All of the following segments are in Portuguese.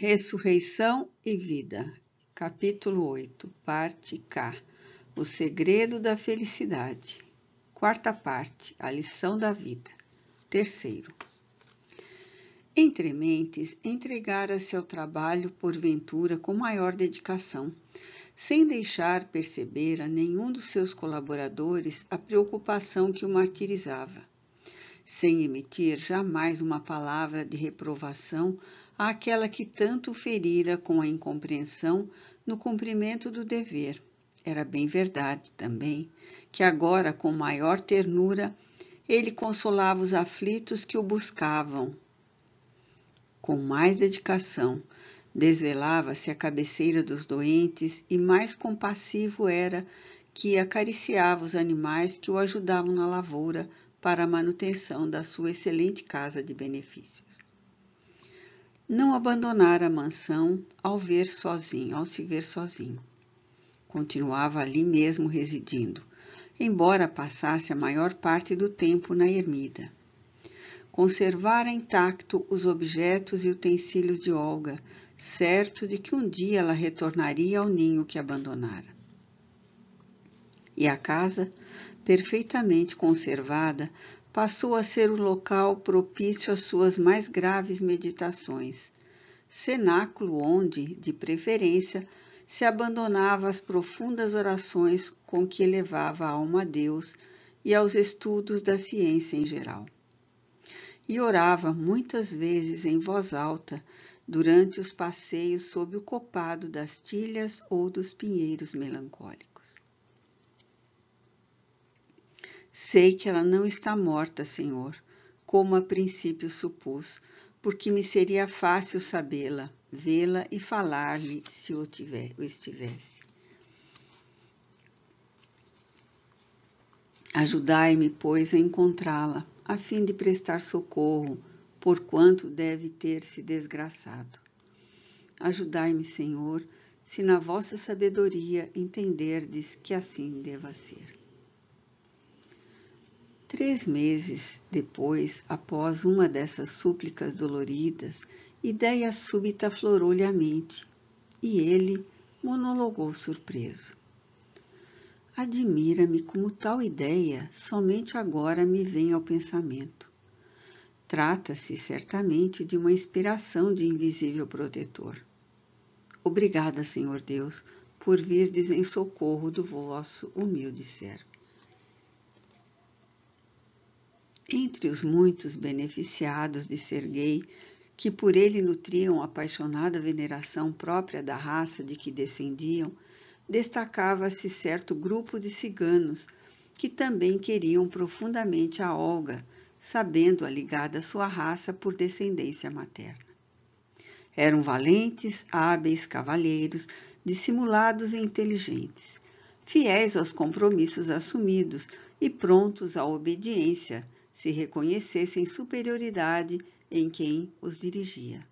Ressurreição e Vida, capítulo 8, parte K, o segredo da felicidade. Quarta parte, a lição da vida. Terceiro. Entre mentes, entregara-se ao trabalho porventura com maior dedicação, sem deixar perceber a nenhum dos seus colaboradores a preocupação que o martirizava, sem emitir jamais uma palavra de reprovação àquela que tanto o ferira com a incompreensão no cumprimento do dever. Era bem verdade também que agora, com maior ternura, ele consolava os aflitos que o buscavam. Com mais dedicação, desvelava-se à cabeceira dos doentes e mais compassivo era que acariciava os animais que o ajudavam na lavoura para a manutenção da sua excelente casa de benefícios. Não abandonara a mansão ao se ver sozinho. Continuava ali mesmo residindo, embora passasse a maior parte do tempo na ermida. Conservara intacto os objetos e utensílios de Olga, certo de que um dia ela retornaria ao ninho que abandonara. E a casa, perfeitamente conservada, passou a ser o local propício às suas mais graves meditações, cenáculo onde, de preferência, se abandonava às profundas orações com que elevava a alma a Deus e aos estudos da ciência em geral. E orava muitas vezes em voz alta durante os passeios sob o copado das tilhas ou dos pinheiros melancólicos. Sei que ela não está morta, Senhor, como a princípio supus, porque me seria fácil sabê-la, vê-la e falar-lhe se o estivesse. Ajudai-me, pois, a encontrá-la, a fim de prestar socorro, porquanto deve ter se desgraçado. Ajudai-me, Senhor, se na vossa sabedoria entenderdes que assim deva ser. 3 meses depois, após uma dessas súplicas doloridas, ideia súbita aflorou-lhe a mente, e ele monologou surpreso. Admira-me como tal ideia somente agora me vem ao pensamento. Trata-se certamente de uma inspiração de invisível protetor. Obrigada, Senhor Deus, por virdes em socorro do vosso humilde servo. Entre os muitos beneficiados de Serguei, que por ele nutriam apaixonada veneração própria da raça de que descendiam, destacava-se certo grupo de ciganos que também queriam profundamente a Olga, sabendo-a ligada à sua raça por descendência materna. Eram valentes, hábeis cavalheiros, dissimulados e inteligentes, fiéis aos compromissos assumidos e prontos à obediência, se reconhecessem superioridade em quem os dirigia.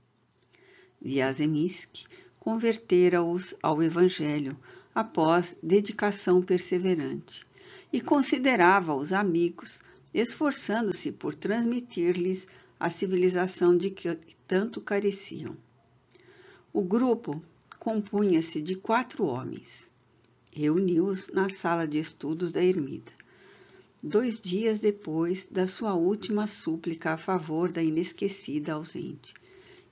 Viazemsky convertera-os ao Evangelho após dedicação perseverante e considerava-os amigos, esforçando-se por transmitir-lhes a civilização de que tanto careciam. O grupo compunha-se de 4 homens. Reuniu-os na sala de estudos da ermida, 2 dias depois da sua última súplica a favor da inesquecida ausente,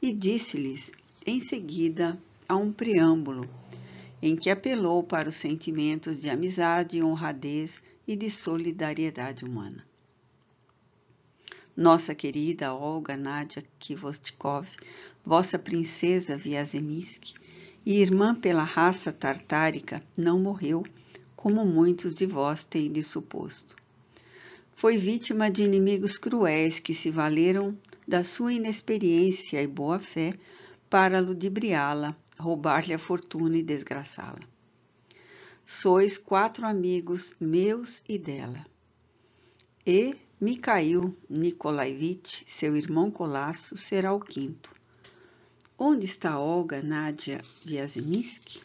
e disse-lhes, em seguida, a um preâmbulo, em que apelou para os sentimentos de amizade, honradez e de solidariedade humana. Nossa querida Olga Nadia Khvostkov, vossa princesa Viazemsky e irmã pela raça tartárica, não morreu, como muitos de vós tendes suposto. Foi vítima de inimigos cruéis que se valeram da sua inexperiência e boa-fé para ludibriá-la, roubar-lhe a fortuna e desgraçá-la. Sois 4 amigos meus e dela. E Mikhail Nikolaevich, seu irmão Colasso, será o 5º. Onde está Olga Nadia Viazemsky?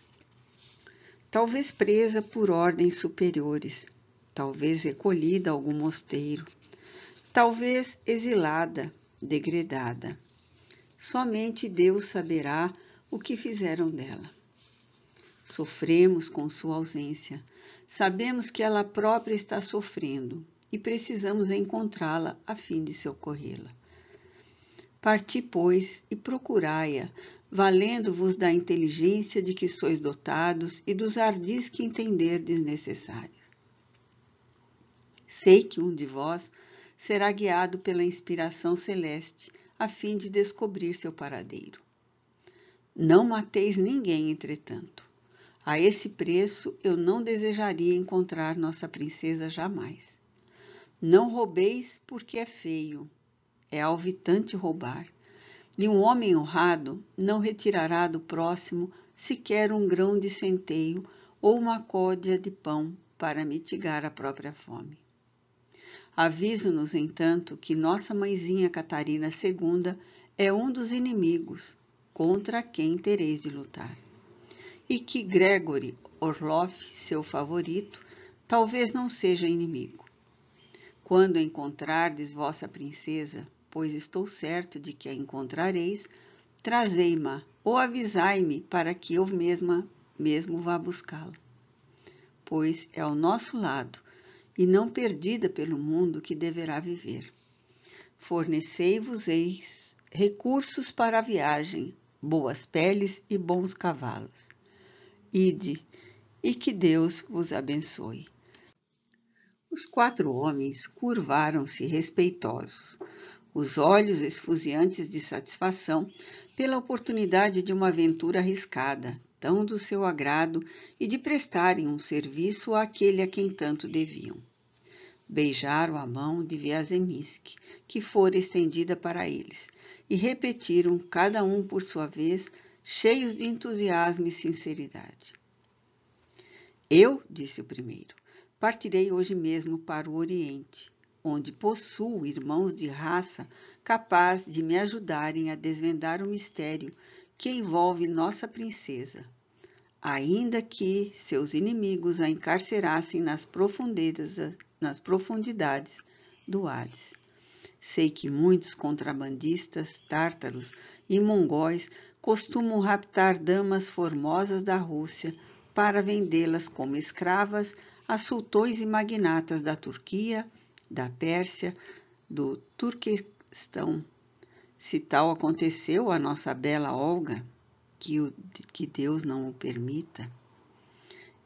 Talvez presa por ordens superiores, talvez recolhida a algum mosteiro, talvez exilada, degredada. Somente Deus saberá o que fizeram dela. Sofremos com sua ausência. Sabemos que ela própria está sofrendo e precisamos encontrá-la a fim de socorrê-la. Parti, pois, e procurai-a, valendo-vos da inteligência de que sois dotados e dos ardis que entenderdes necessários. Sei que um de vós será guiado pela inspiração celeste, a fim de descobrir seu paradeiro. Não mateis ninguém, entretanto. A esse preço eu não desejaria encontrar nossa princesa jamais. Não roubeis porque é feio, é alvitante roubar. E um homem honrado não retirará do próximo sequer um grão de centeio ou uma côdea de pão para mitigar a própria fome. Aviso-nos, entanto, que nossa mãezinha Catarina II é um dos inimigos contra quem tereis de lutar, e que Gregory Orloff, seu favorito, talvez não seja inimigo. Quando encontrardes vossa princesa, pois estou certo de que a encontrareis, trazei-ma ou avisai-me para que eu mesmo vá buscá-la, pois é ao nosso lado e não perdida pelo mundo que deverá viver. Fornecei-vos-eis recursos para a viagem, boas peles e bons cavalos. Ide, e que Deus vos abençoe. Os 4 homens curvaram-se respeitosos, os olhos esfuziantes de satisfação pela oportunidade de uma aventura arriscada, tão do seu agrado, e de prestarem um serviço àquele a quem tanto deviam. Beijaram a mão de Viazemsky, que fora estendida para eles, e repetiram, cada um por sua vez, cheios de entusiasmo e sinceridade. Eu, disse o primeiro, partirei hoje mesmo para o Oriente, onde possuo irmãos de raça capaz de me ajudarem a desvendar o mistério que envolve nossa princesa, ainda que seus inimigos a encarcerassem nas profundidades do Hades. Sei que muitos contrabandistas, tártaros e mongóis costumam raptar damas formosas da Rússia para vendê-las como escravas a sultões e magnatas da Turquia, da Pérsia, do Turquestão. Se tal aconteceu a nossa bela Olga, que Deus não o permita,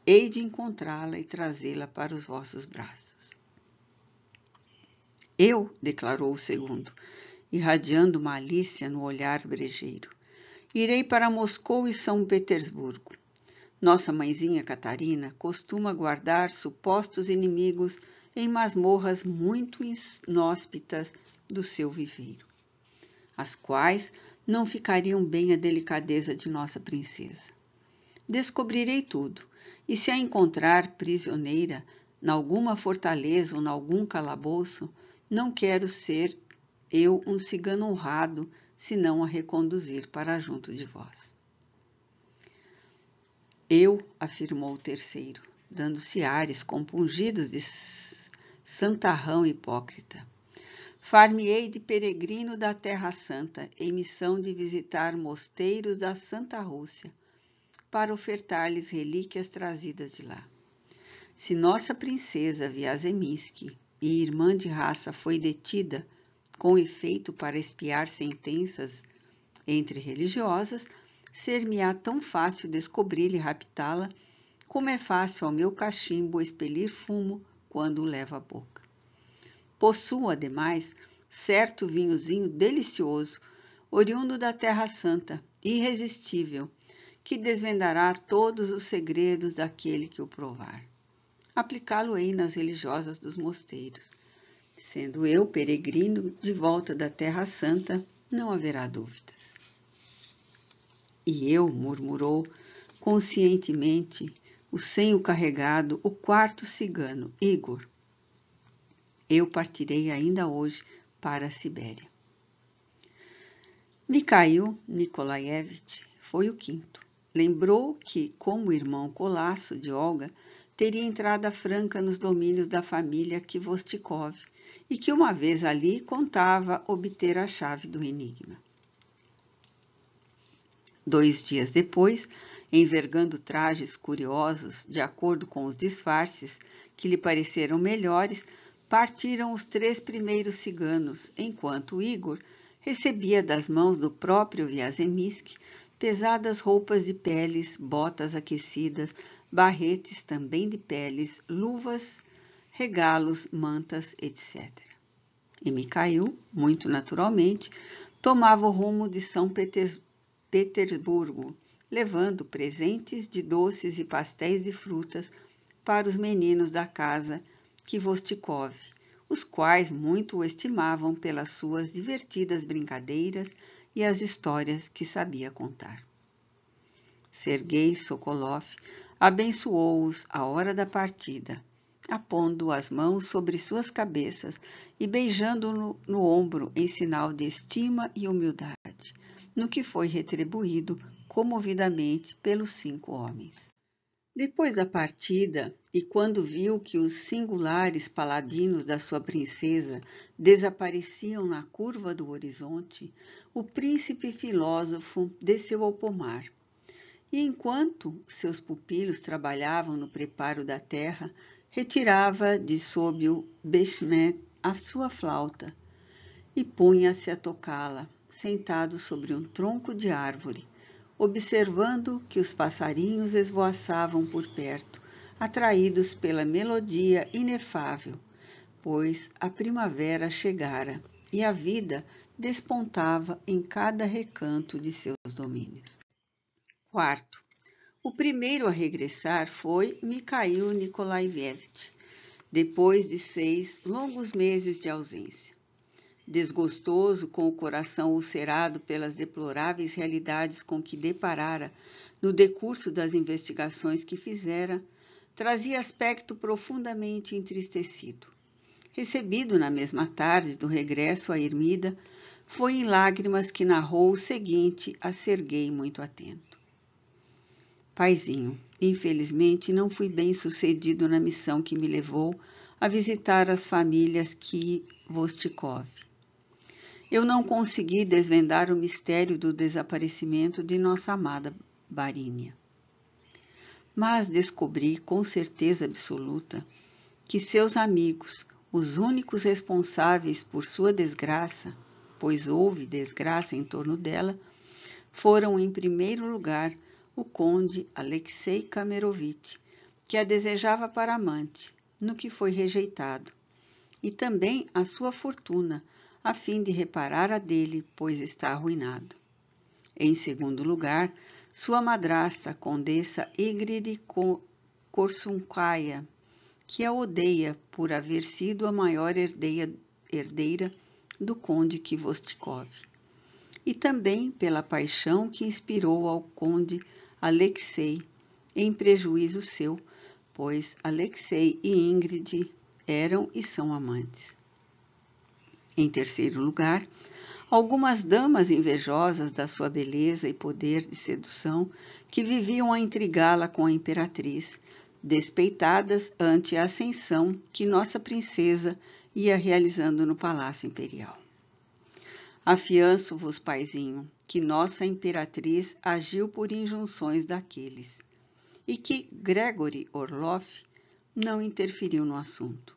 hei de encontrá-la e trazê-la para os vossos braços. Eu, declarou o segundo, irradiando malícia no olhar brejeiro, irei para Moscou e São Petersburgo. Nossa mãezinha Catarina costuma guardar supostos inimigos em masmorras muito inóspitas do seu viveiro, as quais não ficariam bem à delicadeza de nossa princesa. Descobrirei tudo, e se a encontrar prisioneira nalguma fortaleza ou nalgum calabouço, não quero ser eu um cigano honrado, senão a reconduzir para junto de vós. Eu, afirmou o terceiro, dando-se ares compungidos de santarrão hipócrita. Far-me-ei de peregrino da Terra Santa, em missão de visitar mosteiros da Santa Rússia, para ofertar-lhes relíquias trazidas de lá. Se nossa princesa Viazemsky e irmã de raça foi detida, com efeito para espiar sentenças entre religiosas, ser-me-á tão fácil descobri-la e raptá-la, como é fácil ao meu cachimbo expelir fumo quando o leva à boca. Possuo, ademais, certo vinhozinho delicioso, oriundo da Terra Santa, irresistível, que desvendará todos os segredos daquele que o provar. Aplicá-lo-ei nas religiosas dos mosteiros. Sendo eu peregrino de volta da Terra Santa, não haverá dúvidas. E eu, murmurou conscientemente, o senho carregado, o 4º cigano, Igor. Eu partirei ainda hoje para a Sibéria. Mikhail Nikolaevich foi o 5º. Lembrou que, como irmão colasso de Olga, teria entrada franca nos domínios da família Kvostikov e que uma vez ali contava obter a chave do enigma. 2 dias depois, envergando trajes curiosos, de acordo com os disfarces que lhe pareceram melhores, partiram os 3 primeiros ciganos, enquanto Igor recebia das mãos do próprio Viazemsky pesadas roupas de peles, botas aquecidas, barretes também de peles, luvas, regalos, mantas, etc. E Mikhail, muito naturalmente, tomava o rumo de São Petersburgo, levando presentes de doces e pastéis de frutas para os meninos da casa Khvostikov, os quais muito o estimavam pelas suas divertidas brincadeiras e as histórias que sabia contar. Sergei Sokolov abençoou-os à hora da partida, apondo as mãos sobre suas cabeças e beijando-no no ombro em sinal de estima e humildade, no que foi retribuído comovidamente pelos 5 homens. Depois da partida, e quando viu que os singulares paladinos da sua princesa desapareciam na curva do horizonte, o príncipe filósofo desceu ao pomar, e enquanto seus pupilos trabalhavam no preparo da terra, retirava de sob o beshmet a sua flauta e punha-se a tocá-la, sentado sobre um tronco de árvore, observando que os passarinhos esvoaçavam por perto, atraídos pela melodia inefável, pois a primavera chegara e a vida despontava em cada recanto de seus domínios. Quarto, o primeiro a regressar foi Mikhail Nikolaevich, depois de 6 longos meses de ausência. Desgostoso, com o coração ulcerado pelas deploráveis realidades com que deparara no decurso das investigações que fizera, trazia aspecto profundamente entristecido. Recebido na mesma tarde do regresso à ermida, foi em lágrimas que narrou o seguinte a Serguei muito atento. Paizinho, infelizmente não fui bem sucedido na missão que me levou a visitar as famílias Khvostikov. Eu não consegui desvendar o mistério do desaparecimento de nossa amada Barinia. Mas descobri com certeza absoluta que seus amigos, os únicos responsáveis por sua desgraça, pois houve desgraça em torno dela, foram em primeiro lugar o conde Alexei Kamerovitch, que a desejava para amante, no que foi rejeitado, e também a sua fortuna, a fim de reparar a dele, pois está arruinado. Em segundo lugar, sua madrasta, a condessa Ingrid Korsunkaya, que a odeia por haver sido a maior herdeira do conde Khvostikov, e também pela paixão que inspirou ao conde Alexei, em prejuízo seu, pois Alexei e Ingrid eram e são amantes. Em terceiro lugar, algumas damas invejosas da sua beleza e poder de sedução que viviam a intrigá-la com a imperatriz, despeitadas ante a ascensão que nossa princesa ia realizando no Palácio Imperial. Afianço-vos, paizinho, que nossa imperatriz agiu por injunções daqueles, e que Gregory Orlov não interferiu no assunto.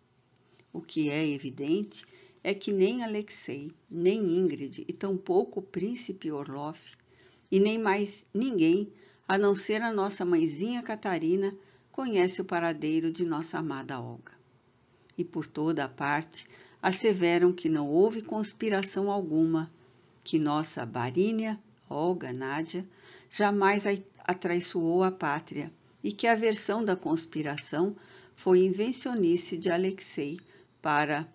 O que é evidente é que nem Alexei, nem Ingrid, e tampouco o príncipe Orlov, e nem mais ninguém, a não ser a nossa mãezinha Catarina, conhece o paradeiro de nossa amada Olga. E por toda a parte asseveram que não houve conspiração alguma, que nossa Barinia, Olga, Nádia, jamais atraiçoou a pátria, e que a versão da conspiração foi invencionice de Alexei para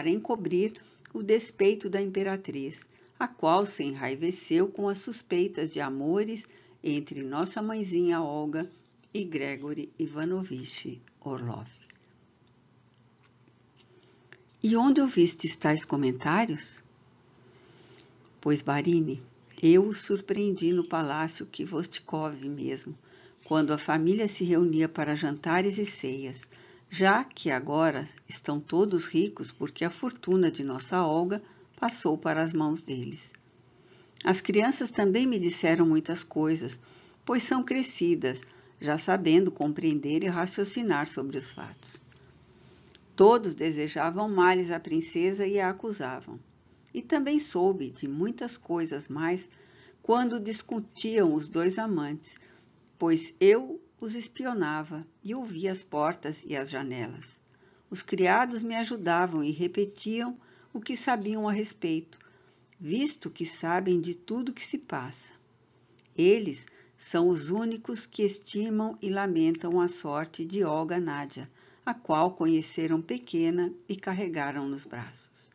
encobrir o despeito da imperatriz, a qual se enraiveceu com as suspeitas de amores entre nossa mãezinha Olga e Gregory Ivanovich Orlov. E onde ouvistes tais comentários? Pois, Barine, eu o surpreendi no palácio Khvostikov mesmo, quando a família se reunia para jantares e ceias, já que agora estão todos ricos porque a fortuna de nossa Olga passou para as mãos deles. As crianças também me disseram muitas coisas, pois são crescidas, já sabendo compreender e raciocinar sobre os fatos. Todos desejavam males à princesa e a acusavam. E também soube de muitas coisas mais quando discutiam os dois amantes, pois eu os espionava e ouvia as portas e as janelas. Os criados me ajudavam e repetiam o que sabiam a respeito, visto que sabem de tudo que se passa. Eles são os únicos que estimam e lamentam a sorte de Olga Nádia, a qual conheceram pequena e carregaram nos braços.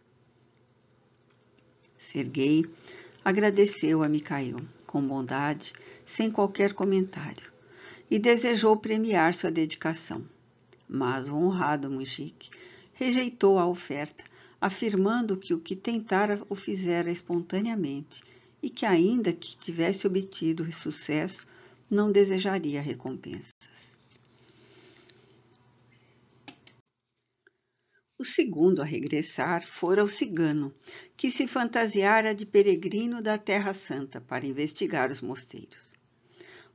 Serguei agradeceu a Mikhail com bondade, sem qualquer comentário, e desejou premiar sua dedicação. Mas o honrado Mujik rejeitou a oferta, afirmando que o que tentara o fizera espontaneamente e que, ainda que tivesse obtido sucesso, não desejaria recompensas. O segundo a regressar fora o cigano, que se fantasiara de peregrino da Terra Santa para investigar os mosteiros.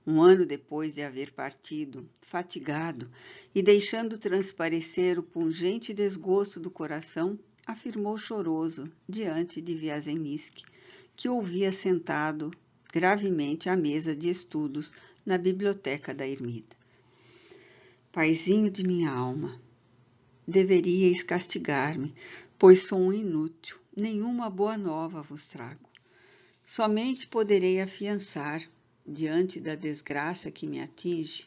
Um ano depois de haver partido, fatigado e deixando transparecer o pungente desgosto do coração, afirmou choroso diante de Viazemsky, que ouvia sentado gravemente à mesa de estudos na biblioteca da ermida. Paizinho de minha alma, deveríeis castigar-me, pois sou um inútil, nenhuma boa nova vos trago. Somente poderei afiançar, diante da desgraça que me atinge.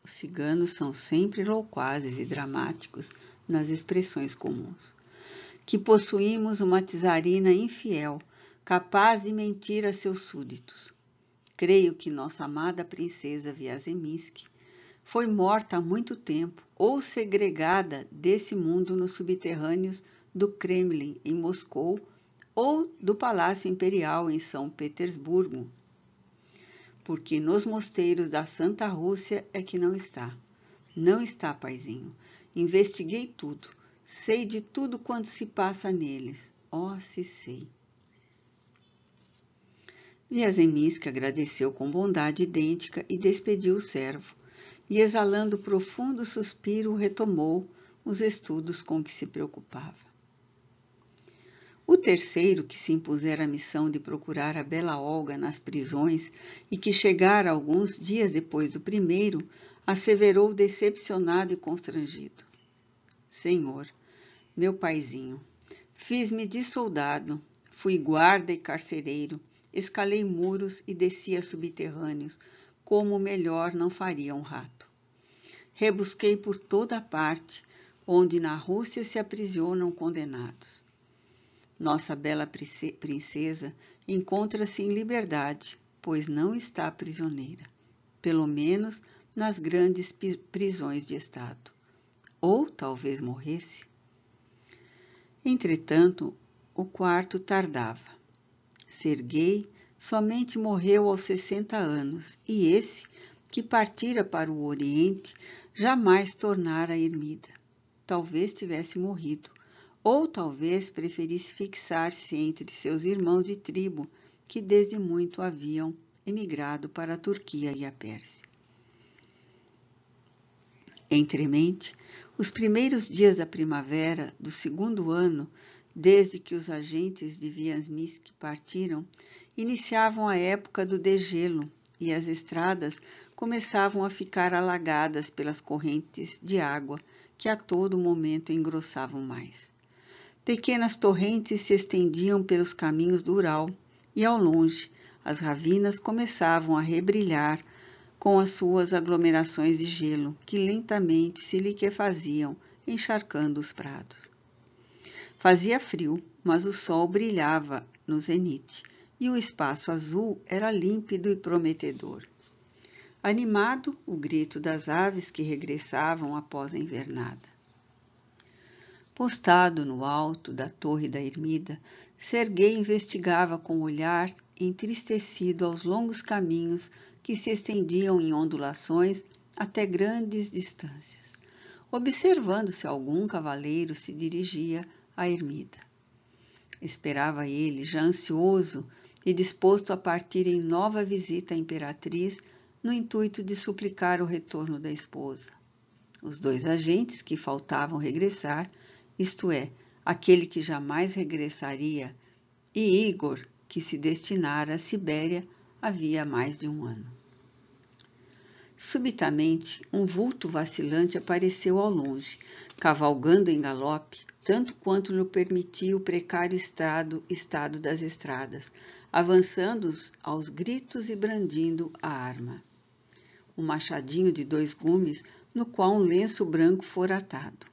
Os ciganos são sempre loquazes e dramáticos nas expressões comuns. Que possuímos uma czarina infiel, capaz de mentir a seus súditos. Creio que nossa amada princesa Viazemsky foi morta há muito tempo ou segregada desse mundo nos subterrâneos do Kremlin em Moscou ou do Palácio Imperial em São Petersburgo, porque nos mosteiros da Santa Rússia é que não está. Não está, paizinho. Investiguei tudo. Sei de tudo quanto se passa neles. Oh, se sei. Viazemsky agradeceu com bondade idêntica e despediu o servo, e exalando profundo suspiro, retomou os estudos com que se preocupava. O terceiro, que se impusera a missão de procurar a bela Olga nas prisões e que chegara alguns dias depois do primeiro, asseverou decepcionado e constrangido. Senhor, meu paizinho, fiz-me de soldado, fui guarda e carcereiro, escalei muros e descia subterrâneos, como melhor não faria um rato. Rebusquei por toda a parte, onde na Rússia se aprisionam condenados. Nossa bela princesa encontra-se em liberdade, pois não está prisioneira, pelo menos nas grandes prisões de Estado. Ou talvez morresse. Entretanto, o quarto tardava. Serguei somente morreu aos 60 anos, e esse, que partira para o Oriente, jamais tornara a ermida. Talvez tivesse morrido, ou talvez preferisse fixar-se entre seus irmãos de tribo, que desde muito haviam emigrado para a Turquia e a Pérsia. Entremente, os primeiros dias da primavera do segundo ano, desde que os agentes de Viazemsky partiram, iniciavam a época do degelo e as estradas começavam a ficar alagadas pelas correntes de água que a todo momento engrossavam mais. Pequenas torrentes se estendiam pelos caminhos do Ural e, ao longe, as ravinas começavam a rebrilhar com as suas aglomerações de gelo que lentamente se liquefaziam, encharcando os prados. Fazia frio, mas o sol brilhava no zenite e o espaço azul era límpido e prometedor. Animado, o grito das aves que regressavam após a invernada. Postado no alto da torre da ermida, Serguei investigava com o olhar entristecido aos longos caminhos que se estendiam em ondulações até grandes distâncias, observando se algum cavaleiro se dirigia à ermida. Esperava ele, já ansioso, e disposto a partir em nova visita à imperatriz, no intuito de suplicar o retorno da esposa. Os 2 agentes que faltavam regressar, isto é, aquele que jamais regressaria, e Igor, que se destinara à Sibéria havia mais de 1 ano. Subitamente, um vulto vacilante apareceu ao longe, cavalgando em galope, tanto quanto lhe permitia o precário estado das estradas, avançando aos gritos e brandindo a arma. Um machadinho de 2 gumes, no qual um lenço branco fora atado,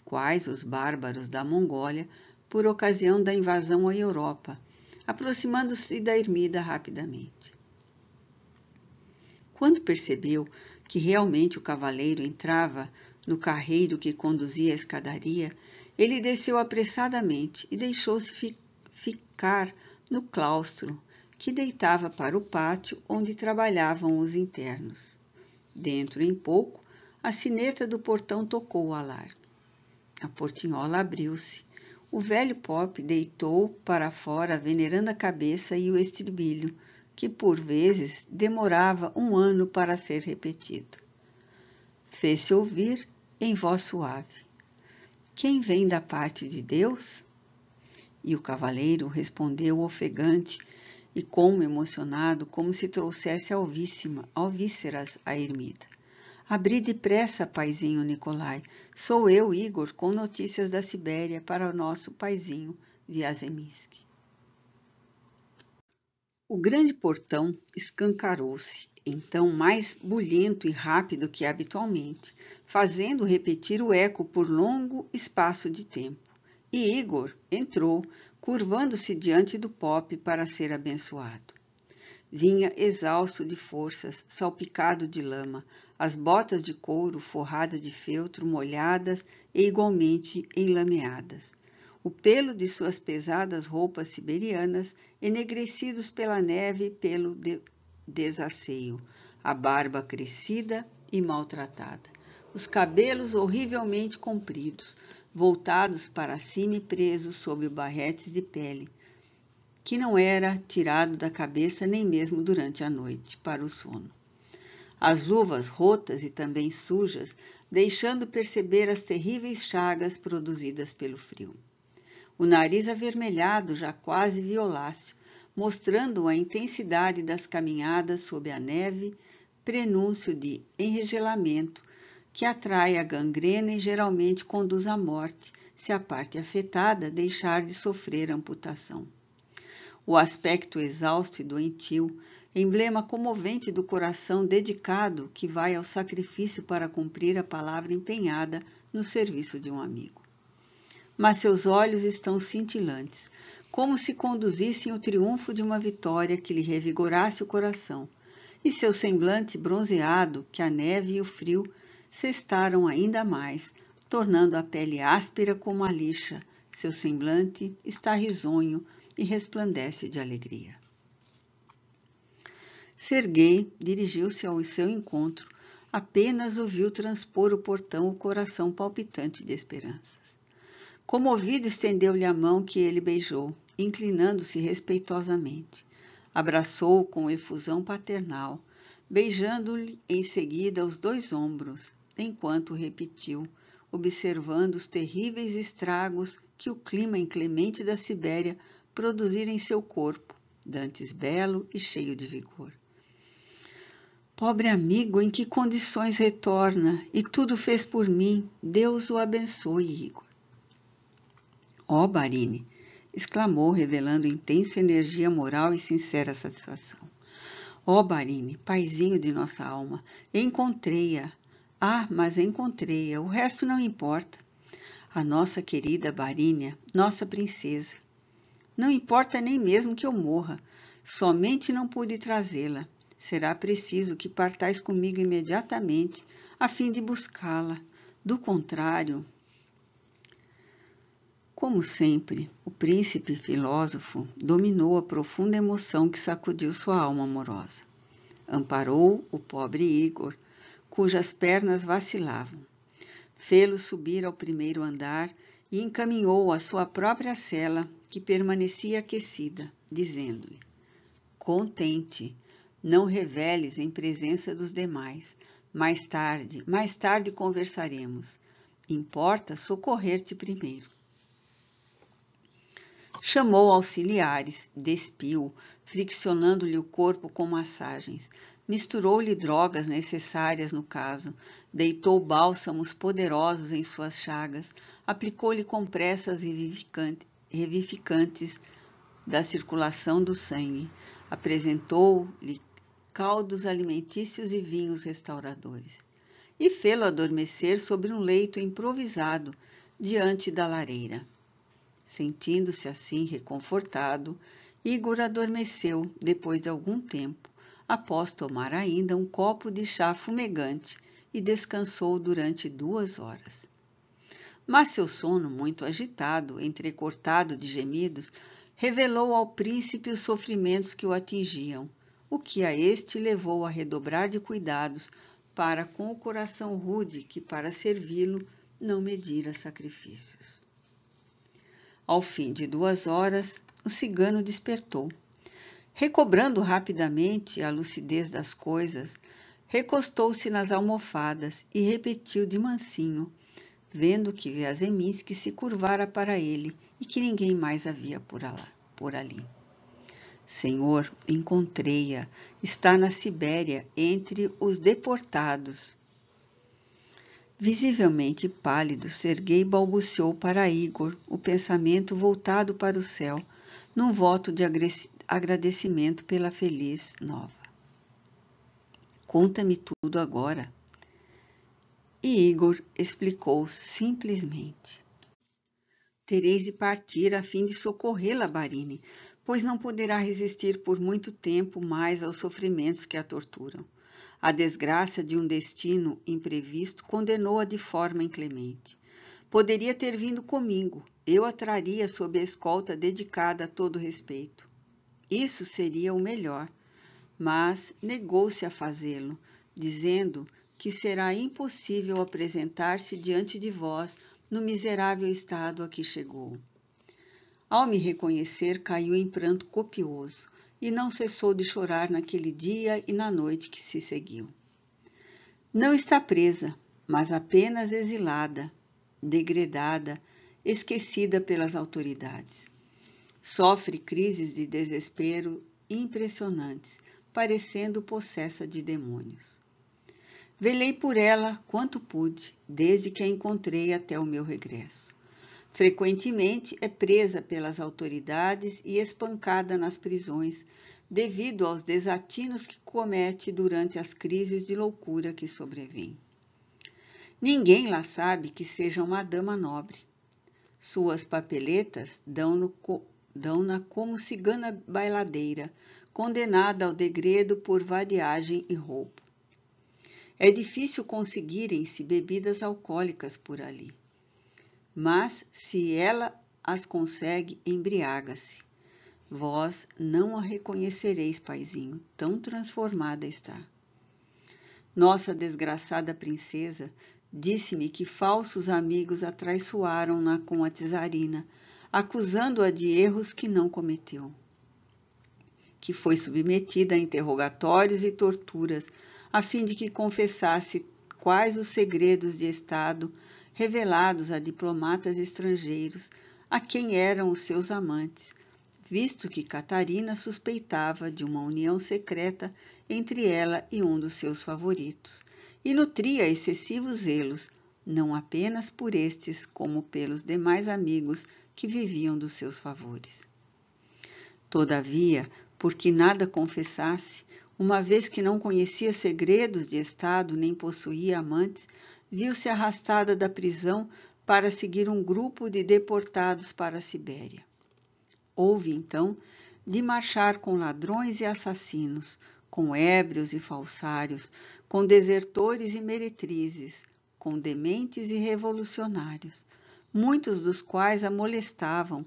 quais os bárbaros da Mongólia, por ocasião da invasão à Europa, aproximando-se da ermida rapidamente. Quando percebeu que realmente o cavaleiro entrava no carreiro que conduzia à escadaria, ele desceu apressadamente e deixou-se ficar no claustro que deitava para o pátio onde trabalhavam os internos. Dentro em pouco, a sineta do portão tocou o alarme. A portinhola abriu-se. O velho Pop deitou para fora, venerando a cabeça e o estribilho, que por vezes demorava 1 ano para ser repetido. Fez-se ouvir em voz suave: "Quem vem da parte de Deus?" E o cavaleiro respondeu ofegante e como emocionado, como se trouxesse alvíceras à ermida: "Abri depressa, paizinho Nicolai. Sou eu, Igor, com notícias da Sibéria para o nosso paizinho Viazemsky." O grande portão escancarou-se, então mais bulhento e rápido que habitualmente, fazendo repetir o eco por longo espaço de tempo. E Igor entrou, curvando-se diante do Pop para ser abençoado. Vinha exausto de forças, salpicado de lama, as botas de couro forradas de feltro molhadas e igualmente enlameadas. O pelo de suas pesadas roupas siberianas, enegrecidos pela neve e pelo desasseio, a barba crescida e maltratada, os cabelos horrivelmente compridos, voltados para cima e presos sob barretes de pele, que não era tirado da cabeça nem mesmo durante a noite, para o sono. As luvas rotas e também sujas, deixando perceber as terríveis chagas produzidas pelo frio. O nariz avermelhado, já quase violáceo, mostrando a intensidade das caminhadas sob a neve, prenúncio de enregelamento, que atrai a gangrena e geralmente conduz à morte, se a parte afetada deixar de sofrer amputação. O aspecto exausto e doentio, emblema comovente do coração dedicado que vai ao sacrifício para cumprir a palavra empenhada no serviço de um amigo. Mas seus olhos estão cintilantes, como se conduzissem o triunfo de uma vitória que lhe revigorasse o coração, e seu semblante bronzeado, que a neve e o frio sestaram ainda mais, tornando a pele áspera como a lixa. Seu semblante está risonho e resplandece de alegria. Serguei dirigiu-se ao seu encontro, apenas o viu transpor o portão o coração palpitante de esperanças. Comovido, estendeu-lhe a mão que ele beijou, inclinando-se respeitosamente. Abraçou-o com efusão paternal, beijando-lhe em seguida os 2 ombros, enquanto repetiu, observando os terríveis estragos que o clima inclemente da Sibéria produzira em seu corpo, dantes belo e cheio de vigor. Pobre amigo, em que condições retorna, e tudo fez por mim, Deus o abençoe, Igor. Ó, Barine, exclamou, revelando intensa energia moral e sincera satisfação. Ó, Barine, paizinho de nossa alma, encontrei-a. Ah, mas encontrei-a, o resto não importa. A nossa querida Barínia, nossa princesa. Não importa nem mesmo que eu morra, somente não pude trazê-la. Será preciso que partais comigo imediatamente, a fim de buscá-la. Do contrário... Como sempre, o príncipe filósofo dominou a profunda emoção que sacudiu sua alma amorosa. Amparou o pobre Igor, cujas pernas vacilavam. Fê-lo subir ao primeiro andar e encaminhou à sua própria cela, que permanecia aquecida, dizendo-lhe: Contente, não reveles em presença dos demais. Mais tarde conversaremos. Importa socorrer-te primeiro. Chamou auxiliares, despiu, friccionando-lhe o corpo com massagens. Misturou-lhe drogas necessárias no caso, deitou bálsamos poderosos em suas chagas, aplicou-lhe compressas revivificantes da circulação do sangue, apresentou-lhe caldos alimentícios e vinhos restauradores, e fê-lo adormecer sobre um leito improvisado diante da lareira. Sentindo-se assim reconfortado, Igor adormeceu depois de algum tempo, após tomar ainda um copo de chá fumegante, e descansou durante 2 horas. Mas seu sono, muito agitado, entrecortado de gemidos, revelou ao príncipe os sofrimentos que o atingiam, o que a este levou a redobrar de cuidados para com o coração rude que, para servi-lo, não medira sacrifícios. Ao fim de 2 horas, o cigano despertou. Recobrando rapidamente a lucidez das coisas, recostou-se nas almofadas e repetiu de mansinho, vendo que Viazemski se curvara para ele e que ninguém mais havia por ali. Senhor, encontrei-a, está na Sibéria, entre os deportados. Visivelmente pálido, Serguei balbuciou para Igor, o pensamento voltado para o céu, num voto de agradecimento pela feliz nova. Conta-me tudo agora. E Igor explicou simplesmente. Tereis de partir a fim de socorrê-la, Barine, pois não poderá resistir por muito tempo mais aos sofrimentos que a torturam. A desgraça de um destino imprevisto condenou-a de forma inclemente. Poderia ter vindo comigo, eu a traria sob a escolta dedicada a todo respeito. Isso seria o melhor, mas negou-se a fazê-lo, dizendo que será impossível apresentar-se diante de vós no miserável estado a que chegou. Ao me reconhecer, caiu em pranto copioso, e não cessou de chorar naquele dia e na noite que se seguiu. Não está presa, mas apenas exilada, degradada, esquecida pelas autoridades. Sofre crises de desespero impressionantes, parecendo possessa de demônios. Velei por ela quanto pude, desde que a encontrei até o meu regresso. Frequentemente é presa pelas autoridades e espancada nas prisões, devido aos desatinos que comete durante as crises de loucura que sobrevêm. Ninguém lá sabe que seja uma dama nobre. Suas papeletas dão-na como cigana bailadeira, condenada ao degredo por vadiagem e roubo. É difícil conseguirem-se bebidas alcoólicas por ali. Mas, se ela as consegue, embriaga-se. Vós não a reconhecereis, paizinho, tão transformada está. Nossa desgraçada princesa disse-me que falsos amigos a traiçoaram-na com a czarina, acusando-a de erros que não cometeu. Que foi submetida a interrogatórios e torturas, a fim de que confessasse quais os segredos de Estado revelados a diplomatas estrangeiros, a quem eram os seus amantes, visto que Catarina suspeitava de uma união secreta entre ela e um dos seus favoritos, e nutria excessivos zelos, não apenas por estes, como pelos demais amigos que viviam dos seus favores. Todavia, porque nada confessasse, uma vez que não conhecia segredos de Estado nem possuía amantes, viu-se arrastada da prisão para seguir um grupo de deportados para a Sibéria. Houve, então, de marchar com ladrões e assassinos, com ébrios e falsários, com desertores e meretrizes, com dementes e revolucionários, muitos dos quais a molestavam,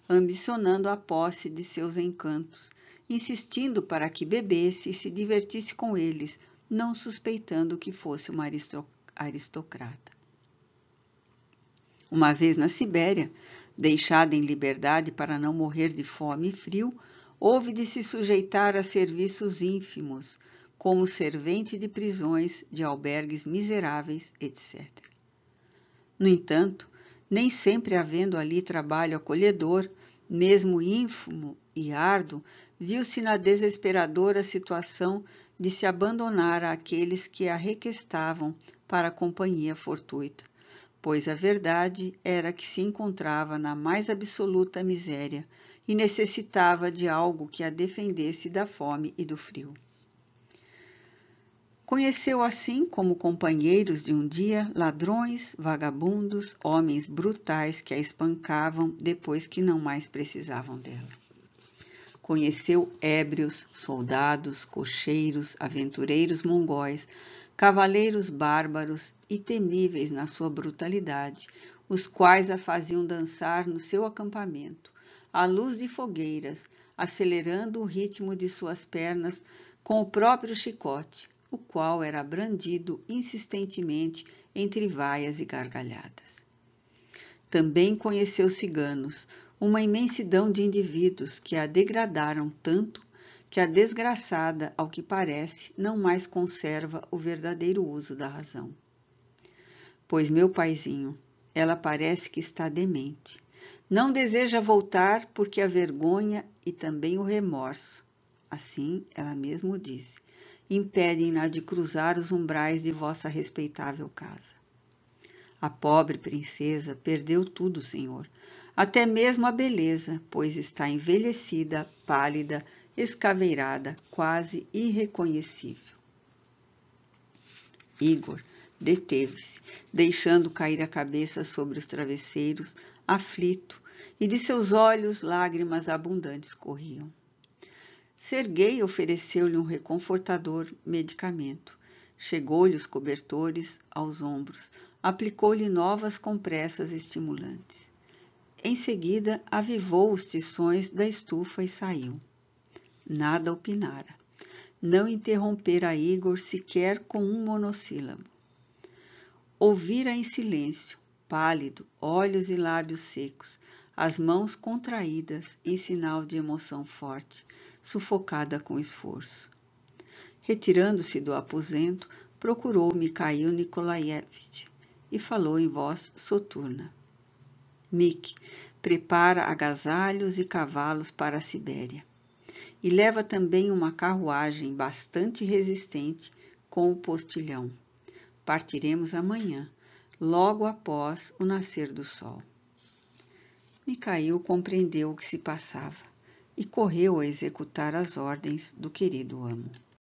ambicionando a posse de seus encantos, insistindo para que bebesse e se divertisse com eles, não suspeitando que fosse uma aristocrata. Uma vez na Sibéria, deixada em liberdade para não morrer de fome e frio, houve de se sujeitar a serviços ínfimos, como servente de prisões, de albergues miseráveis, etc. No entanto, nem sempre havendo ali trabalho acolhedor, mesmo ínfimo e árduo, viu-se na desesperadora situação de se abandonar àqueles que a requestavam para a companhia fortuita, pois a verdade era que se encontrava na mais absoluta miséria e necessitava de algo que a defendesse da fome e do frio. Conheceu assim, como companheiros de um dia, ladrões, vagabundos, homens brutais que a espancavam depois que não mais precisavam dela. Conheceu ébrios, soldados, cocheiros, aventureiros mongóis, cavaleiros bárbaros e temíveis na sua brutalidade, os quais a faziam dançar no seu acampamento, à luz de fogueiras, acelerando o ritmo de suas pernas com o próprio chicote, o qual era brandido insistentemente entre vaias e gargalhadas. Também conheceu ciganos, uma imensidão de indivíduos que a degradaram tanto que a desgraçada, ao que parece, não mais conserva o verdadeiro uso da razão. Pois, meu paizinho, ela parece que está demente. Não deseja voltar porque a vergonha e também o remorso, assim ela mesmo disse, impedem-na de cruzar os umbrais de vossa respeitável casa. A pobre princesa perdeu tudo, senhor, até mesmo a beleza, pois está envelhecida, pálida, escaveirada, quase irreconhecível. Igor deteve-se, deixando cair a cabeça sobre os travesseiros, aflito, e de seus olhos lágrimas abundantes corriam. Serguei ofereceu-lhe um reconfortador medicamento. Chegou-lhe os cobertores aos ombros, aplicou-lhe novas compressas estimulantes. Em seguida, avivou os tições da estufa e saiu. Nada opinara. Não interrompera Igor sequer com um monossílabo. Ouvira em silêncio, pálido, olhos e lábios secos, as mãos contraídas em sinal de emoção forte, sufocada com esforço. Retirando-se do aposento, procurou Mikhail Nikolaevich e falou em voz soturna. Mik, prepara agasalhos e cavalos para a Sibéria. E leva também uma carruagem bastante resistente com o postilhão. Partiremos amanhã, logo após o nascer do sol. Mikhail compreendeu o que se passava e correu a executar as ordens do querido amo.